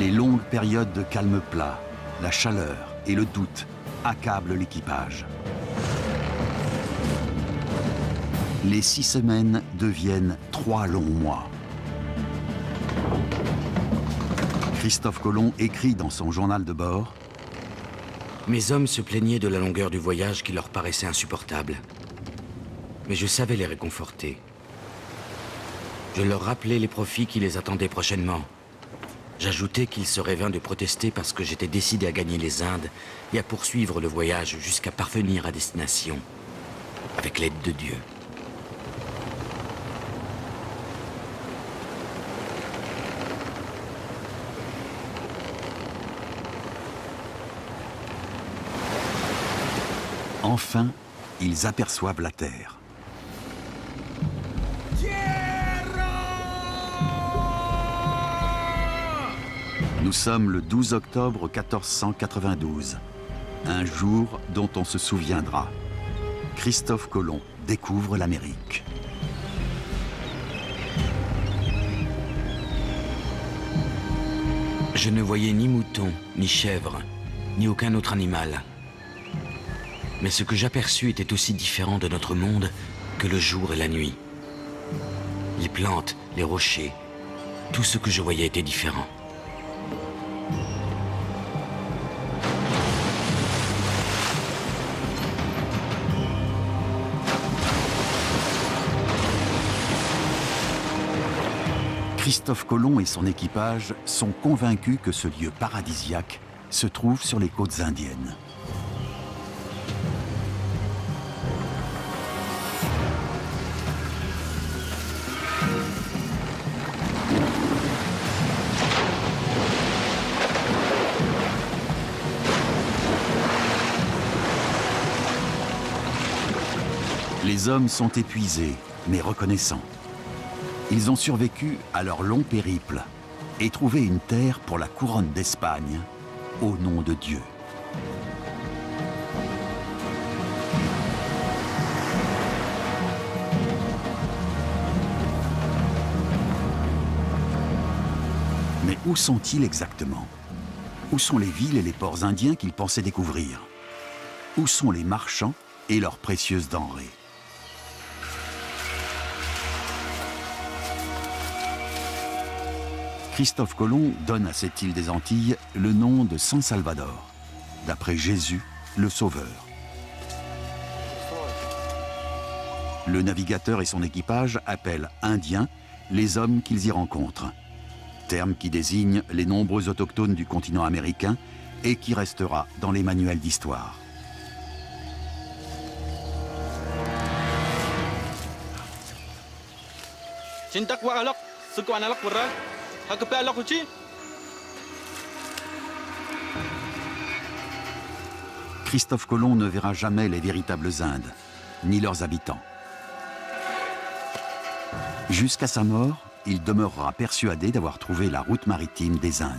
Les longues périodes de calme plat, la chaleur et le doute accablent l'équipage. Les 6 semaines deviennent 3 longs mois. Christophe Colomb écrit dans son journal de bord: Mes hommes se plaignaient de la longueur du voyage qui leur paraissait insupportable. Mais je savais les réconforter. Je leur rappelais les profits qui les attendaient prochainement. J'ajoutais qu'il serait vain de protester parce que j'étais décidé à gagner les Indes et à poursuivre le voyage jusqu'à parvenir à destination, avec l'aide de Dieu. Enfin, ils aperçoivent la terre. Nous sommes le 12 octobre 1492, un jour dont on se souviendra. Christophe Colomb découvre l'Amérique. Je ne voyais ni mouton, ni chèvre, ni aucun autre animal. Mais ce que j'aperçus était aussi différent de notre monde que le jour et la nuit. Les plantes, les rochers, tout ce que je voyais était différent. Christophe Colomb et son équipage sont convaincus que ce lieu paradisiaque se trouve sur les côtes indiennes. Les hommes sont épuisés, mais reconnaissants. Ils ont survécu à leur long périple et trouvé une terre pour la couronne d'Espagne, au nom de Dieu. Mais où sont-ils exactement? Où sont les villes et les ports indiens qu'ils pensaient découvrir? Où sont les marchands et leurs précieuses denrées? Christophe Colomb donne à cette île des Antilles le nom de San Salvador, d'après Jésus, le Sauveur. Le navigateur et son équipage appellent Indiens les hommes qu'ils y rencontrent, terme qui désigne les nombreux autochtones du continent américain et qui restera dans les manuels d'histoire. Christophe Colomb ne verra jamais les véritables Indes, ni leurs habitants. Jusqu'à sa mort, il demeurera persuadé d'avoir trouvé la route maritime des Indes.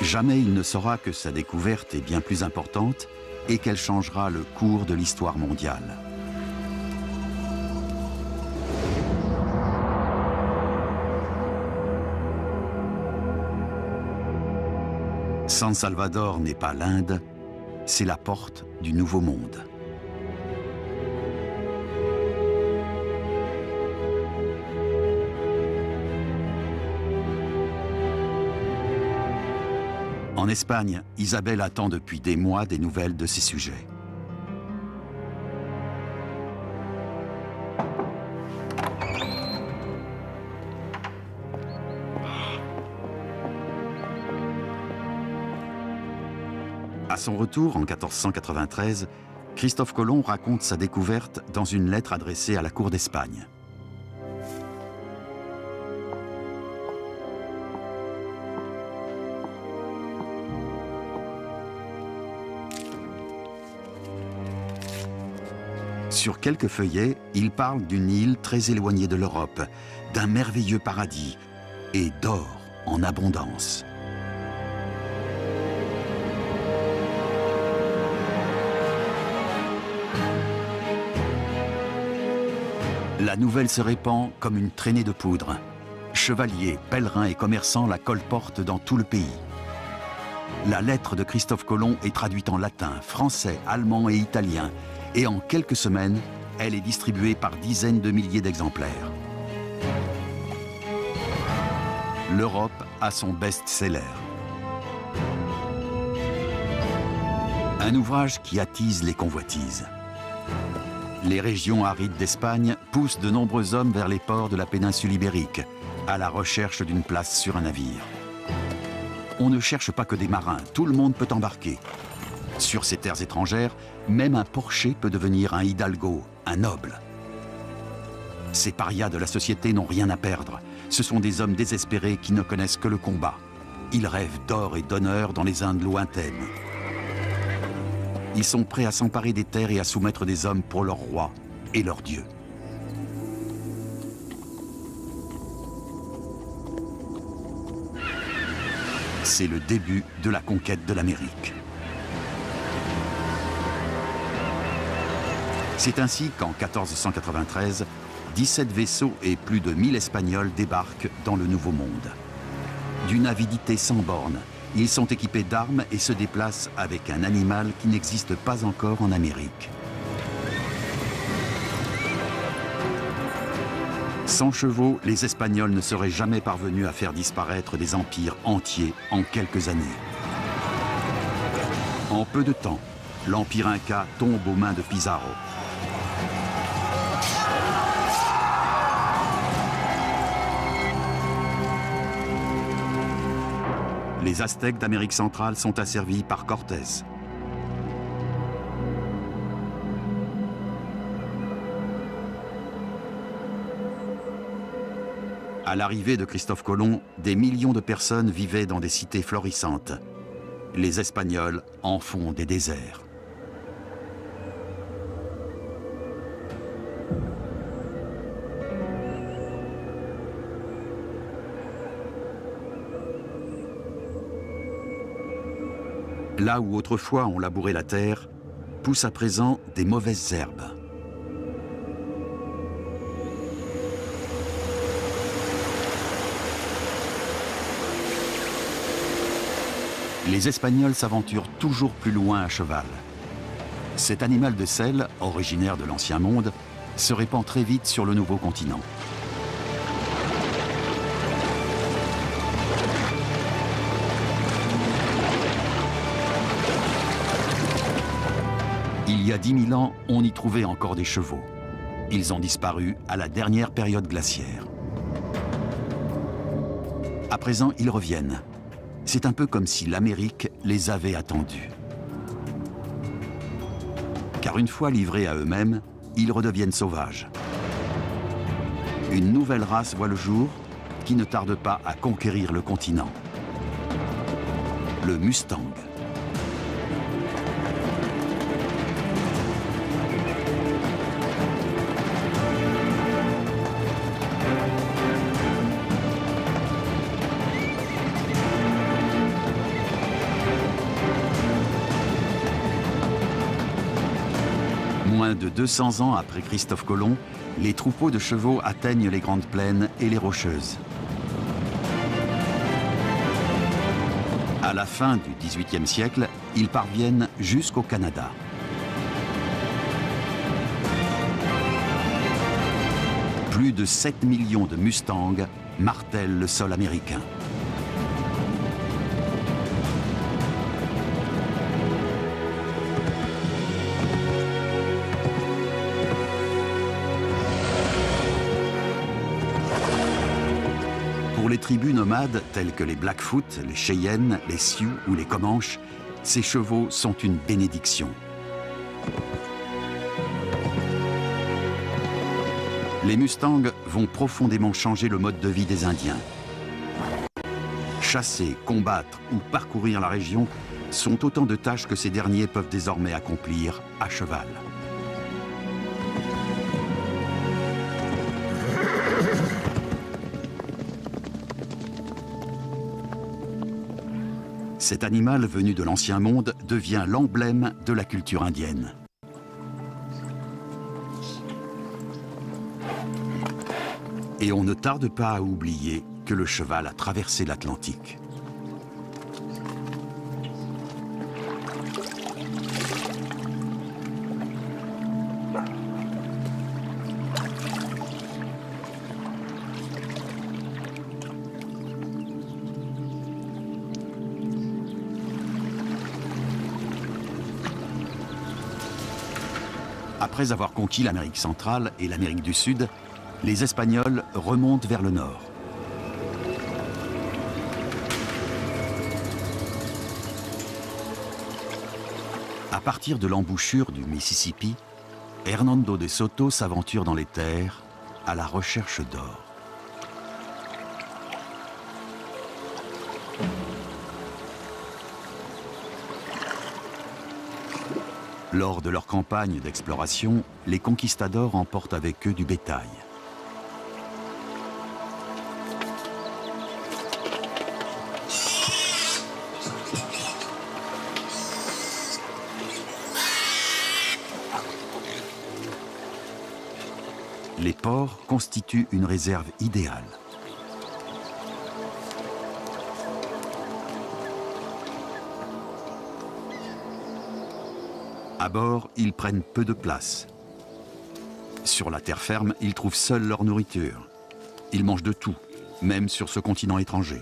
Jamais il ne saura que sa découverte est bien plus importante et qu'elle changera le cours de l'histoire mondiale. San Salvador n'est pas l'Inde, c'est la porte du Nouveau Monde. En Espagne, Isabelle attend depuis des mois des nouvelles de ses sujets. À son retour en 1493, Christophe Colomb raconte sa découverte dans une lettre adressée à la cour d'Espagne. Sur quelques feuillets, il parle d'une île très éloignée de l'Europe, d'un merveilleux paradis et d'or en abondance. La nouvelle se répand comme une traînée de poudre. Chevaliers, pèlerins et commerçants la colportent dans tout le pays. La lettre de Christophe Colomb est traduite en latin, français, allemand et italien. Et en quelques semaines, elle est distribuée par dizaines de milliers d'exemplaires. L'Europe a son best-seller. Un ouvrage qui attise les convoitises. Les régions arides d'Espagne poussent de nombreux hommes vers les ports de la péninsule ibérique, à la recherche d'une place sur un navire. On ne cherche pas que des marins, tout le monde peut embarquer. Sur ces terres étrangères, même un porcher peut devenir un hidalgo, un noble. Ces parias de la société n'ont rien à perdre. Ce sont des hommes désespérés qui ne connaissent que le combat. Ils rêvent d'or et d'honneur dans les Indes lointaines. Ils sont prêts à s'emparer des terres et à soumettre des hommes pour leur roi et leur dieu. C'est le début de la conquête de l'Amérique. C'est ainsi qu'en 1493, 17 vaisseaux et plus de 1000 Espagnols débarquent dans le Nouveau Monde. D'une avidité sans borne, ils sont équipés d'armes et se déplacent avec un animal qui n'existe pas encore en Amérique. Sans chevaux, les Espagnols ne seraient jamais parvenus à faire disparaître des empires entiers en quelques années. En peu de temps, l'empire Inca tombe aux mains de Pizarro. Les Aztèques d'Amérique centrale sont asservis par Cortés. À l'arrivée de Christophe Colomb, des millions de personnes vivaient dans des cités florissantes. Les Espagnols en font des déserts. Là où autrefois on labourait la terre, poussent à présent des mauvaises herbes. Les Espagnols s'aventurent toujours plus loin à cheval. Cet animal de sel, originaire de l'Ancien Monde, se répand très vite sur le nouveau continent. Il y a 10 000 ans, on y trouvait encore des chevaux. Ils ont disparu à la dernière période glaciaire. À présent, ils reviennent. C'est un peu comme si l'Amérique les avait attendus. Car une fois livrés à eux-mêmes, ils redeviennent sauvages. Une nouvelle race voit le jour qui ne tarde pas à conquérir le continent. Le Mustang. Moins de 200 ans après Christophe Colomb, les troupeaux de chevaux atteignent les grandes plaines et les rocheuses. À la fin du XVIIIe siècle, ils parviennent jusqu'au Canada. Plus de 7 millions de Mustangs martèlent le sol américain. Pour les tribus nomades telles que les Blackfoot, les Cheyennes, les Sioux ou les Comanches, ces chevaux sont une bénédiction. Les Mustangs vont profondément changer le mode de vie des Indiens. Chasser, combattre ou parcourir la région sont autant de tâches que ces derniers peuvent désormais accomplir à cheval. Cet animal venu de l'Ancien Monde devient l'emblème de la culture indienne. Et on ne tarde pas à oublier que le cheval a traversé l'Atlantique. Après avoir conquis l'Amérique centrale et l'Amérique du Sud, les Espagnols remontent vers le nord. À partir de l'embouchure du Mississippi, Hernando de Soto s'aventure dans les terres à la recherche d'or. Lors de leur campagne d'exploration, les conquistadors emportent avec eux du bétail. Les porcs constituent une réserve idéale. À bord, ils prennent peu de place. Sur la terre ferme, ils trouvent seuls leur nourriture. Ils mangent de tout, même sur ce continent étranger.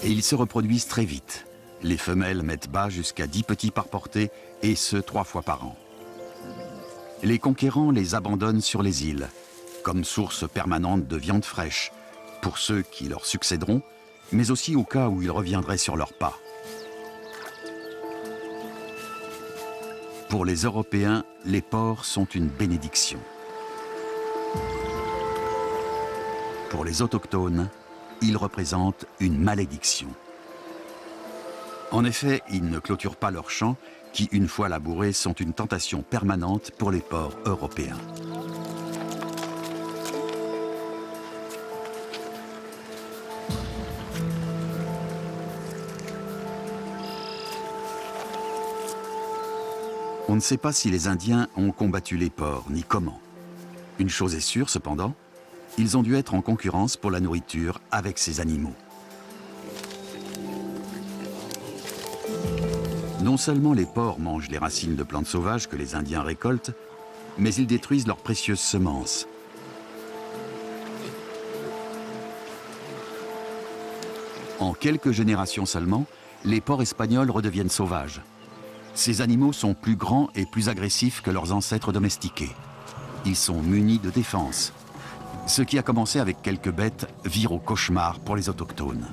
Et ils se reproduisent très vite. Les femelles mettent bas jusqu'à 10 petits par portée, et ce 3 fois par an. Les conquérants les abandonnent sur les îles, comme source permanente de viande fraîche, pour ceux qui leur succéderont, mais aussi au cas où ils reviendraient sur leurs pas. Pour les Européens, les porcs sont une bénédiction. Pour les autochtones, ils représentent une malédiction. En effet, ils ne clôturent pas leurs champs, qui, une fois labourés, sont une tentation permanente pour les porcs européens. On ne sait pas si les Indiens ont combattu les porcs, ni comment. Une chose est sûre, cependant, ils ont dû être en concurrence pour la nourriture avec ces animaux. Non seulement les porcs mangent les racines de plantes sauvages que les Indiens récoltent, mais ils détruisent leurs précieuses semences. En quelques générations seulement, les porcs espagnols redeviennent sauvages. Ces animaux sont plus grands et plus agressifs que leurs ancêtres domestiqués. Ils sont munis de défense. Ce qui a commencé avec quelques bêtes vire au cauchemar pour les autochtones.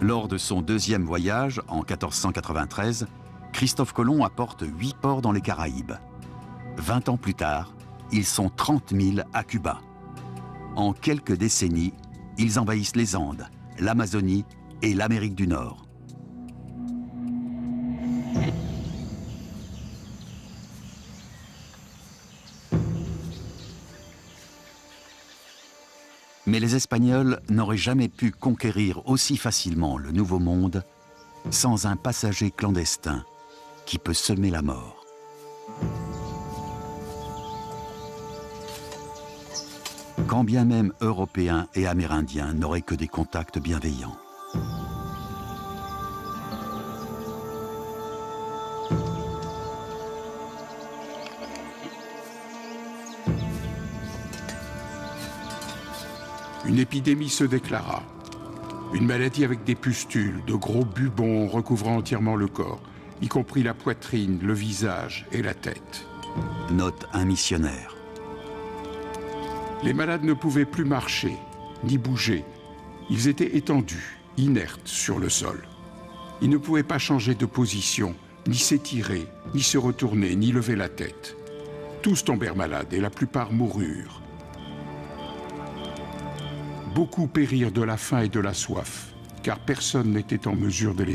Lors de son deuxième voyage, en 1493, Christophe Colomb apporte 8 porcs dans les Caraïbes. 20 ans plus tard, ils sont 30 000 à Cuba. En quelques décennies, ils envahissent les Andes, l'Amazonie et l'Amérique du Nord. Mais les Espagnols n'auraient jamais pu conquérir aussi facilement le Nouveau Monde sans un passager clandestin qui peut semer la mort. Quand bien même Européens et Amérindiens n'auraient que des contacts bienveillants. Une épidémie se déclara. Une maladie avec des pustules, de gros bubons recouvrant entièrement le corps, y compris la poitrine, le visage et la tête. Note un missionnaire. Les malades ne pouvaient plus marcher, ni bouger. Ils étaient étendus, inertes sur le sol. Ils ne pouvaient pas changer de position, ni s'étirer, ni se retourner, ni lever la tête. Tous tombèrent malades et la plupart moururent. Beaucoup périrent de la faim et de la soif, car personne n'était en mesure de les